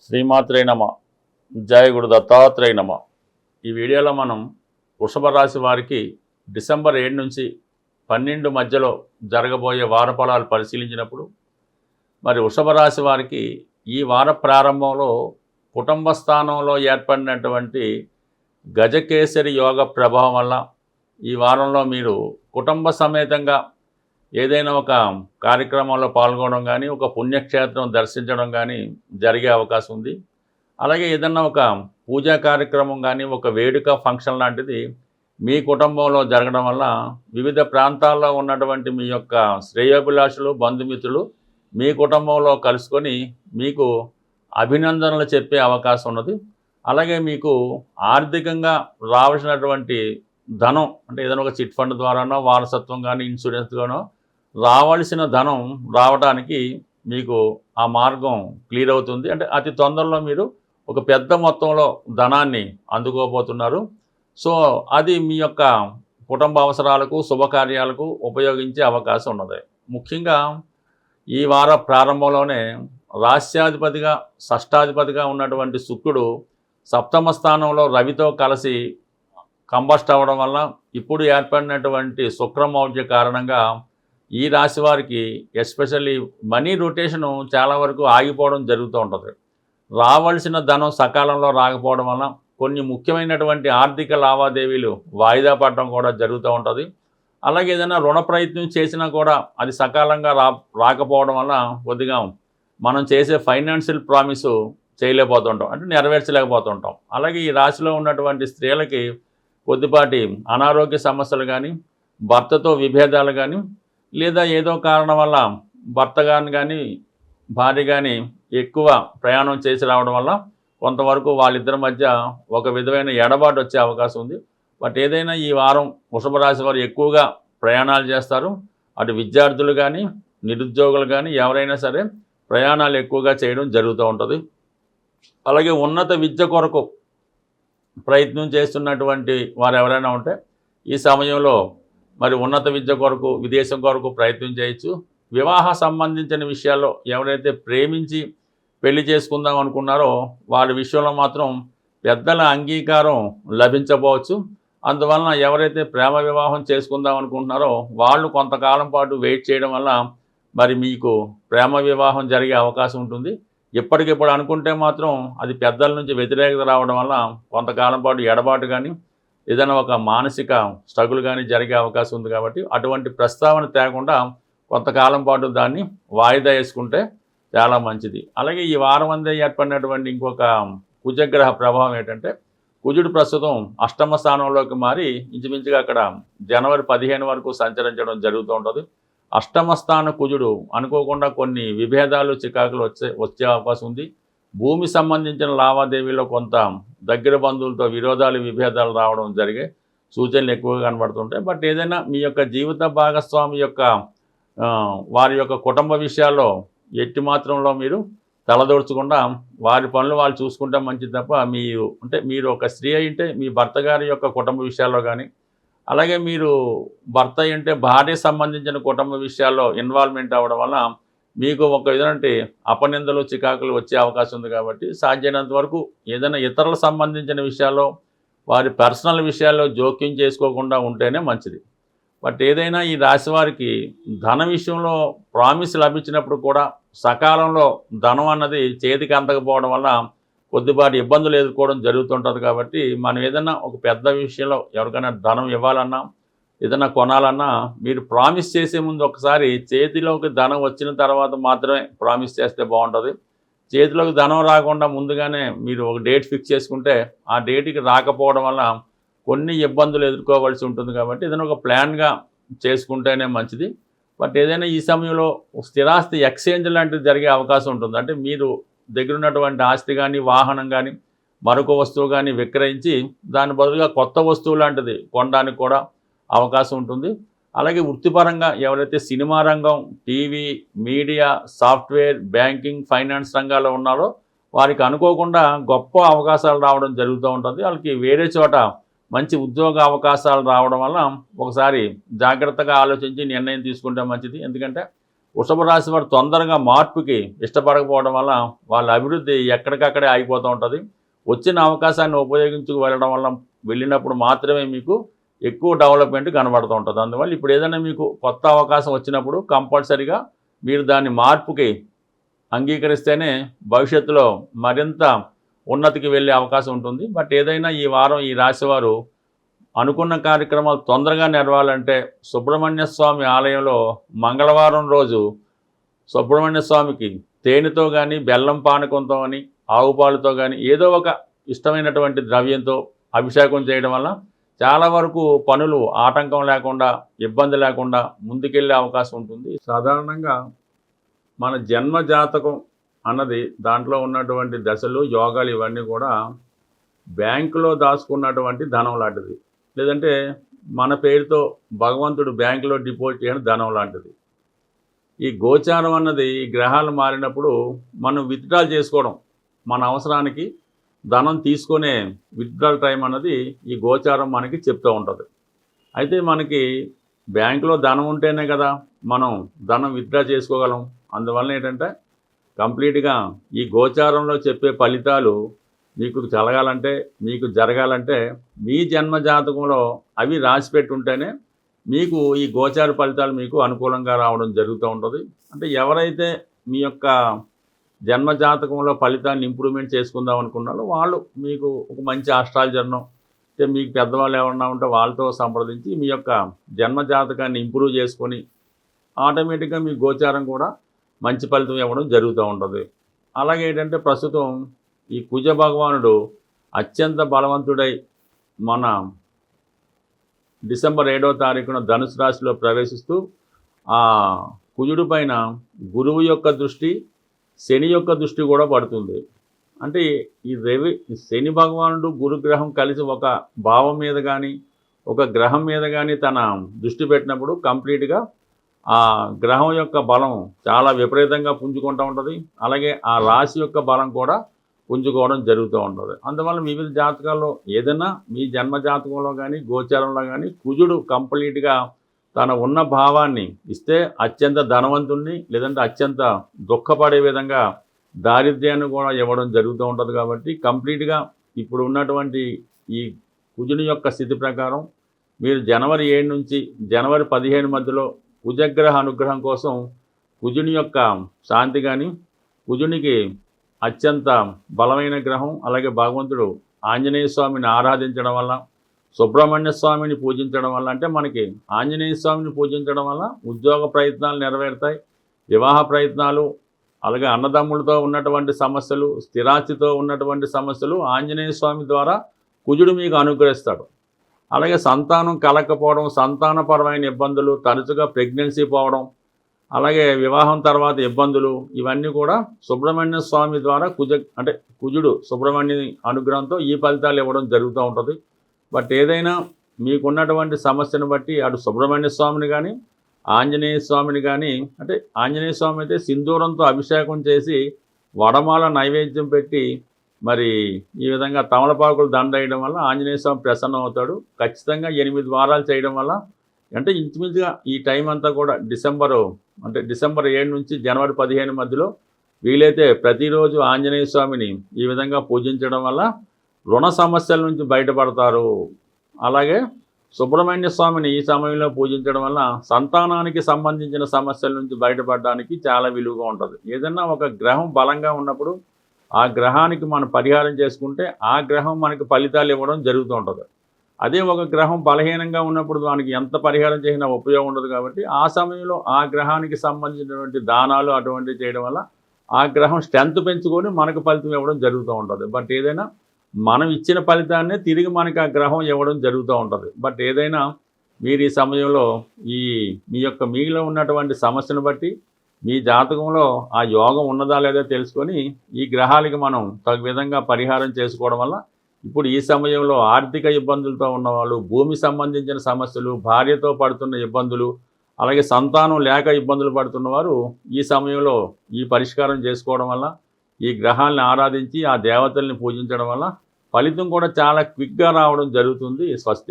శ్రీమాత్రే నమ. జయ గురు దత్తాత్రేయ నమ. ఈ వీడియోలో మనం వృషభ రాశి వారికి డిసెంబర్ 7 నుంచి 12 మధ్యలో జరగబోయే వార ఫలాలు పరిశీలించినప్పుడు మరి వృషభ రాశి వారికి ఈ వార ప్రారంభంలో కుటుంబ స్థానంలో ఏర్పడినటువంటి గజకేసరి యోగ ప్రభావం వల్ల ఈ వారంలో మీరు కుటుంబ సమేతంగా ఏదైనా ఒక కార్యక్రమంలో పాల్గొనడం కానీ, ఒక పుణ్యక్షేత్రం దర్శించడం కానీ జరిగే అవకాశం ఉంది. అలాగే ఏదన్నా ఒక పూజా కార్యక్రమం కానీ, ఒక వేడుక ఫంక్షన్ లాంటిది మీ కుటుంబంలో జరగడం వల్ల వివిధ ప్రాంతాల్లో ఉన్నటువంటి మీ యొక్క శ్రేయోభిలాషులు, బంధుమిత్రులు మీ కుటుంబంలో కలుసుకొని మీకు అభినందనలు చెప్పే అవకాశం ఉన్నది. అలాగే మీకు ఆర్థికంగా రావాల్సినటువంటి ధనం, అంటే ఏదైనా ఒక చిట్ ఫండ్ ద్వారానో, వారసత్వం కానీ, ఇన్సూరెన్స్ గానో రావాల్సిన ధనం రావడానికి మీకు ఆ మార్గం క్లియర్ అవుతుంది. అంటే అతి తొందరలో మీరు ఒక పెద్ద మొత్తంలో ధనాన్ని అందుకోబోతున్నారు. సో అది మీ యొక్క కుటుంబ అవసరాలకు, శుభకార్యాలకు ఉపయోగించే అవకాశం ఉన్నది. ముఖ్యంగా ఈ వార ప్రారంభంలోనే రాస్యాధిపతిగా, షష్టాధిపతిగా ఉన్నటువంటి శుక్రుడు సప్తమ స్థానంలో రవితో కలిసి కంబస్ట్ అవ్వడం వల్ల ఇప్పుడు ఏర్పడినటువంటి శుక్రమౌఢ్య కారణంగా ఈ రాశి వారికి ఎస్పెషల్లీ మనీ రొటేషను చాలా వరకు ఆగిపోవడం జరుగుతూ ఉంటుంది. రావాల్సిన ధనం సకాలంలో రాకపోవడం వల్ల కొన్ని ముఖ్యమైనటువంటి ఆర్థిక లావాదేవీలు వాయిదా పడడం కూడా జరుగుతూ ఉంటుంది. అలాగే ఏదైనా రుణ ప్రయత్నం చేసినా కూడా అది సకాలంగా రాకపోవడం వల్ల కొద్దిగా మనం చేసే ఫైనాన్షియల్ ప్రామిసు చేయలేకపోతుంటాం, అంటే నెరవేర్చలేకపోతుంటాం. అలాగే ఈ రాశిలో ఉన్నటువంటి స్త్రీలకి కొద్దిపాటి అనారోగ్య సమస్యలు కానీ, భర్తతో విభేదాలు కానీ, లేదా ఏదో కారణం వల్ల భర్త కానీ భార్య కానీ ఎక్కువ ప్రయాణం చేసి రావడం వల్ల కొంతవరకు వాళ్ళిద్దరి మధ్య ఒక విధమైన ఎడబాటు వచ్చే అవకాశం ఉంది. బట్ ఏదైనా ఈ వారం వృషభ రాశి వారు ఎక్కువగా ప్రయాణాలు చేస్తారు. అటు విద్యార్థులు కానీ, నిరుద్యోగులు కానీ ఎవరైనా సరే ప్రయాణాలు ఎక్కువగా చేయడం జరుగుతూ ఉంటుంది. అలాగే ఉన్నత విద్య కొరకు ప్రయత్నం చేస్తున్నటువంటి వారు ఎవరైనా ఉంటే ఈ సమయంలో మరి ఉన్నత విద్య కొరకు, విదేశం కొరకు ప్రయత్నం చేయొచ్చు. వివాహ సంబంధించిన విషయాల్లో ఎవరైతే ప్రేమించి పెళ్లి చేసుకుందాం అనుకున్నారో వారి విషయంలో మాత్రం పెద్దల అంగీకారం లభించకపోవచ్చు. అందువలన ఎవరైతే ప్రేమ వివాహం చేసుకుందాం అనుకుంటున్నారో వాళ్ళు కొంతకాలం పాటు వెయిట్ చేయడం వల్ల మరి మీకు ప్రేమ వివాహం జరిగే అవకాశం ఉంటుంది. ఇప్పటికిప్పుడు అనుకుంటే మాత్రం అది పెద్దల నుంచి వ్యతిరేకత రావడం వల్ల కొంతకాలం పాటు ఎడబాటు కానీ, ఏదైనా ఒక మానసిక స్ట్రగుల్ కానీ జరిగే అవకాశం ఉంది. కాబట్టి అటువంటి ప్రస్తావన తేకుండా కొంతకాలం పాటు దాన్ని వాయిదా వేసుకుంటే చాలా మంచిది. అలాగే ఈ వారం అందే ఏర్పడినటువంటి ఇంకొక కుజగ్రహ ప్రభావం ఏంటంటే, కుజుడు ప్రస్తుతం అష్టమ స్థానంలోకి మారి ఇంచుమించుగా అక్కడ జనవరి 15 వరకు సంచరించడం జరుగుతూ ఉంటుంది. అష్టమ స్థాన కుజుడు అనుకోకుండా కొన్ని విభేదాలు, చికాకులు వచ్చే అవకాశం ఉంది. భూమి సంబంధించిన లావాదేవీలో కొంత దగ్గర బంధువులతో విరోధాలు, విభేదాలు రావడం జరిగే సూచనలు ఎక్కువగా కనబడుతుంటాయి. బట్ ఏదైనా మీ యొక్క జీవిత భాగస్వామి యొక్క వారి యొక్క కుటుంబ విషయాల్లో ఎట్టి మాత్రంలో మీరు తలదోర్చకుండా వారి పనులు వాళ్ళు చూసుకుంటే మంచిది తప్ప, మీరు ఒక స్త్రీ అయింటే మీ భర్త గారి యొక్క కుటుంబ విషయాల్లో కానీ, అలాగే మీరు భర్త అయింటే భార్య సంబంధించిన కుటుంబ విషయాల్లో ఇన్వాల్వ్మెంట్ అవ్వడం వల్ల మీకు ఒక విధంటే అపనిందలు, చికాకులు వచ్చే అవకాశం ఉంది. కాబట్టి సాధ్యమైనంత వరకు ఏదైనా ఇతరులకు సంబంధించిన విషయాల్లో, వారి పర్సనల్ విషయాల్లో జోక్యం చేసుకోకుండా ఉంటేనే మంచిది. బట్ ఏదైనా ఈ రాశి వారికి ధన విషయంలో ప్రామిస్ లభించినప్పుడు కూడా సకాలంలో ధనం అన్నది చేతికి అందకపోవడం వల్ల కొద్దిపాటి ఇబ్బందులు ఎదుర్కోవడం జరుగుతుంటుంది. కాబట్టి మనం ఏదైనా ఒక పెద్ద విషయంలో ఎవరికైనా ధనం ఇవ్వాలన్నా, ఏదైనా కొనాలన్నా మీరు ప్రామిస్ చేసే ముందు ఒకసారి చేతిలోకి ధనం వచ్చిన తర్వాత మాత్రమే ప్రామిస్ చేస్తే బాగుంటుంది. చేతిలోకి ధనం రాకుండా ముందుగానే మీరు ఒక డేట్ ఫిక్స్ చేసుకుంటే ఆ డేట్కి రాకపోవడం వల్ల కొన్ని ఇబ్బందులు ఎదుర్కోవాల్సి ఉంటుంది. కాబట్టి ఏదైనా ఒక ప్లాన్గా చేసుకుంటేనే మంచిది. బట్ ఏదైనా ఈ సమయంలో స్థిరాస్తి ఎక్స్చేంజ్ లాంటిది జరిగే అవకాశం ఉంటుంది. అంటే మీరు దగ్గర ఉన్నటువంటి ఆస్తి కానీ, వాహనం కానీ, మరొక వస్తువు కానీ విక్రయించి దాని బదులుగా కొత్త వస్తువు లాంటిది కొనడానికి కూడా అవకాశం ఉంటుంది. అలాగే వృత్తిపరంగా ఎవరైతే సినిమా రంగం, TV, media, software, banking, finance రంగాల్లో ఉన్నారో వారికి అనుకోకుండా గొప్ప అవకాశాలు రావడం జరుగుతూ ఉంటుంది. వాళ్ళకి వేరే చోట మంచి ఉద్యోగ అవకాశాలు రావడం వల్ల ఒకసారి జాగ్రత్తగా ఆలోచించి నిర్ణయం తీసుకుంటే మంచిది. ఎందుకంటే వృషభ రాశి వారు తొందరగా మార్పుకి ఇష్టపడకపోవడం వల్ల వాళ్ళ అభివృద్ధి ఎక్కడికక్కడే ఆగిపోతూ ఉంటుంది. వచ్చిన అవకాశాన్ని ఉపయోగించుకు వెళ్ళినప్పుడు మాత్రమే మీకు ఎక్కువ డెవలప్మెంట్ కనబడుతూ ఉంటుంది. అందువల్ల ఇప్పుడు ఏదైనా మీకు కొత్త అవకాశం వచ్చినప్పుడు కంపల్సరీగా మీరు దాన్ని మార్పుకి అంగీకరిస్తేనే భవిష్యత్తులో మరింత ఉన్నతికి వెళ్ళే అవకాశం ఉంటుంది. బట్ ఏదైనా ఈ వారం ఈ రాశివారు అనుకున్న కార్యక్రమాలు తొందరగా నెరవాలంటే సుబ్రహ్మణ్య స్వామి ఆలయంలో మంగళవారం రోజు సుబ్రహ్మణ్య స్వామికి తేనెతో కానీ బెల్లం పానకంతో కానీ ఆవు పాలతో కానీ ఏదో ఒక ఇష్టమైనటువంటి ద్రవ్యంతో అభిషేకం చేయడం వల్ల చాలా వరకు పనులు ఆటంకం లేకుండా ఇబ్బంది లేకుండా ముందుకెళ్ళే అవకాశం ఉంటుంది. సాధారణంగా మన జన్మ జాతకం అన్నది దాంట్లో ఉన్నటువంటి దశలు యోగాలు ఇవన్నీ కూడా బ్యాంకులో దాచుకున్నటువంటి ధనం లాంటిది, లేదంటే మన పేరుతో భగవంతుడు బ్యాంకులో డిపాజిట్ చేయడం ధనం లాంటిది. ఈ గోచారం అన్నది ఈ గ్రహాలు మారినప్పుడు మనం విత్డ్రా చేసుకోవడం, మన అవసరానికి ధనం తీసుకునే విత్డ్రాల్ టైం అన్నది ఈ గోచారం మనకి చెప్తూ ఉంటుంది. అయితే మనకి బ్యాంకులో ధనం ఉంటేనే కదా మనం ధనం విత్డ్రా చేసుకోగలం. అందువల్ల ఏంటంటే కంప్లీట్గా ఈ గోచారంలో చెప్పే ఫలితాలు మీకు కలగాలంటే, మీకు జరగాలంటే మీ జన్మ జాతకంలో అవి రాసిపెట్టి ఉంటేనే మీకు ఈ గోచార ఫలితాలు మీకు అనుకూలంగా రావడం జరుగుతూ ఉంటుంది. అంటే ఎవరైతే మీ యొక్క జన్మ జాతకంలో ఫలితాన్ని ఇంప్రూవ్మెంట్ చేసుకుందాం అనుకున్నారో వాళ్ళు మీకు ఒక మంచి ఆస్ట్రాలజర్ను, అంటే మీకు పెద్దవాళ్ళు ఎవరన్నా ఉంటే వాళ్ళతో సంప్రదించి మీ యొక్క జన్మ జాతకాన్ని ఇంప్రూవ్ చేసుకొని ఆటోమేటిక్గా మీ గోచారం కూడా మంచి ఫలితం ఇవ్వడం జరుగుతూ ఉంటుంది. అలాగే ఏంటంటే ప్రస్తుతం ఈ కుజ భగవానుడు అత్యంత బలవంతుడై మన డిసెంబర్ 7వ తారీఖున ధనుసు రాశిలో ప్రవేశిస్తూ ఆ కుజుడి పైన గురువు యొక్క దృష్టి, శని యొక్క దృష్టి కూడా పడుతుంది. అంటే ఈ శని భగవానుడు గురుగ్రహం కలిసి ఒక భావం మీద కానీ ఒక గ్రహం మీద కానీ తన దృష్టి పెట్టినప్పుడు కంప్లీట్గా ఆ గ్రహం యొక్క బలం చాలా విపరీతంగా పుంజుకుంటూ ఉంటుంది. అలాగే ఆ రాశి యొక్క బలం కూడా పుంజుకోవడం జరుగుతూ ఉంటుంది. అందువల్ల వివిధ జాతకాల్లో ఏదైనా మీ జన్మ జాతకంలో కానీ గోచారంలో కానీ కుజుడు కంప్లీట్గా తన ఉన్న భావాన్ని ఇస్తే అత్యంత ధనవంతుణ్ణి, లేదంటే అత్యంత దుఃఖపడే విధంగా దారిద్ర్యాన్ని కూడా ఇవ్వడం జరుగుతూ ఉంటుంది. కాబట్టి కంప్లీట్గా ఇప్పుడు ఉన్నటువంటి ఈ కుజుని యొక్క స్థితి ప్రకారం మీరు జనవరి 7 నుంచి జనవరి 15 మధ్యలో కుజగ్రహ అనుగ్రహం కోసం కుజుని యొక్క శాంతి కానీ, కుజునికి అత్యంత బలమైన గ్రహం అలాగే భగవంతుడు ఆంజనేయ స్వామిని ఆరాధించడం వల్ల, సుబ్రహ్మణ్య స్వామిని పూజించడం వల్ల, అంటే మనకి ఆంజనేయ స్వామిని పూజించడం వల్ల ఉద్యోగ ప్రయత్నాలు నెరవేరుతాయి, వివాహ ప్రయత్నాలు, అలాగే అన్నదమ్ములతో ఉన్నటువంటి సమస్యలు, స్థిరాస్తితో ఉన్నటువంటి సమస్యలు ఆంజనేయ స్వామి ద్వారా కుజుడు మీకు అనుగ్రహిస్తాడు. అలాగే సంతానం కలగకపోవడం, సంతానపరమైన ఇబ్బందులు, తరచుగా ప్రెగ్నెన్సీ పోవడం, అలాగే వివాహం తర్వాత ఇబ్బందులు, ఇవన్నీ కూడా సుబ్రహ్మణ్య స్వామి ద్వారా కుజుడు సుబ్రహ్మణ్య అనుగ్రహంతో ఈ ఫలితాలు ఇవ్వడం జరుగుతూ ఉంటుంది. బట్ ఏదైనా మీకున్నటువంటి సమస్యను బట్టి అటు సుబ్రహ్మణ్య స్వామిని కానీ ఆంజనేయ స్వామిని కానీ, అంటే ఆంజనేయ స్వామి అయితే సింధూరంతో అభిషేకం చేసి వడమాల నైవేద్యం పెట్టి మరి ఈ విధంగా తమలపాకులు దండ వేయడం వల్ల ఆంజనేయ స్వామి ప్రసన్నం అవుతాడు. ఖచ్చితంగా 8 వారాలు చేయడం వల్ల, అంటే ఇంచుమించుగా ఈ టైం అంతా కూడా డిసెంబర్ 7 నుంచి జనవరి 15 మధ్యలో వీలైతే ప్రతిరోజు ఆంజనేయ స్వామిని ఈ విధంగా పూజించడం వల్ల రుణ సమస్యల నుంచి బయటపడతారు. అలాగే సుబ్రహ్మణ్య స్వామిని ఈ సమయంలో పూజించడం వల్ల సంతానానికి సంబంధించిన సమస్యల నుంచి బయటపడడానికి చాలా విలువగా ఉంటుంది. ఏదన్నా ఒక గ్రహం బలంగా ఉన్నప్పుడు ఆ గ్రహానికి మనం పరిహారం చేసుకుంటే ఆ గ్రహం మనకి ఫలితాలు ఇవ్వడం జరుగుతూ ఉంటుంది. అదే ఒక గ్రహం బలహీనంగా ఉన్నప్పుడు దానికి ఎంత పరిహారం చేసినా ఉపయోగం ఉండదు. కాబట్టి ఆ సమయంలో ఆ గ్రహానికి సంబంధించినటువంటి దానాలు అటువంటివి చేయడం వల్ల ఆ గ్రహం స్ట్రెంత్ పెంచుకొని మనకు ఫలితం ఇవ్వడం జరుగుతూ ఉంటుంది. బట్ ఏదైనా మనం ఇచ్చిన ఫలితాన్ని తిరిగి మనకి ఆ గ్రహం ఇవ్వడం జరుగుతూ ఉంటుంది. బట్ ఏదైనా మీరు ఈ సమయంలో మీ యొక్క మీలో ఉన్నటువంటి సమస్యను బట్టి మీ జాతకంలో ఆ యోగం ఉన్నదా లేదా తెలుసుకొని ఈ గ్రహాలకి మనం తగు విధంగా పరిహారం చేసుకోవడం వల్ల ఇప్పుడు ఈ సమయంలో ఆర్థిక ఇబ్బందులతో ఉన్నవాళ్ళు, భూమి సంబంధించిన సమస్యలు, భార్యతో పడుతున్న ఇబ్బందులు, అలాగే సంతానం లేక ఇబ్బందులు పడుతున్నవారు ఈ సమయంలో ఈ పరిష్కారం చేసుకోవడం వల్ల, ఈ గ్రహాలను ఆరాధించి ఆ దేవతల్ని పూజించడం వల్ల ఫలితం కూడా చాలా క్విక్గా రావడం జరుగుతుంది. స్వస్తి.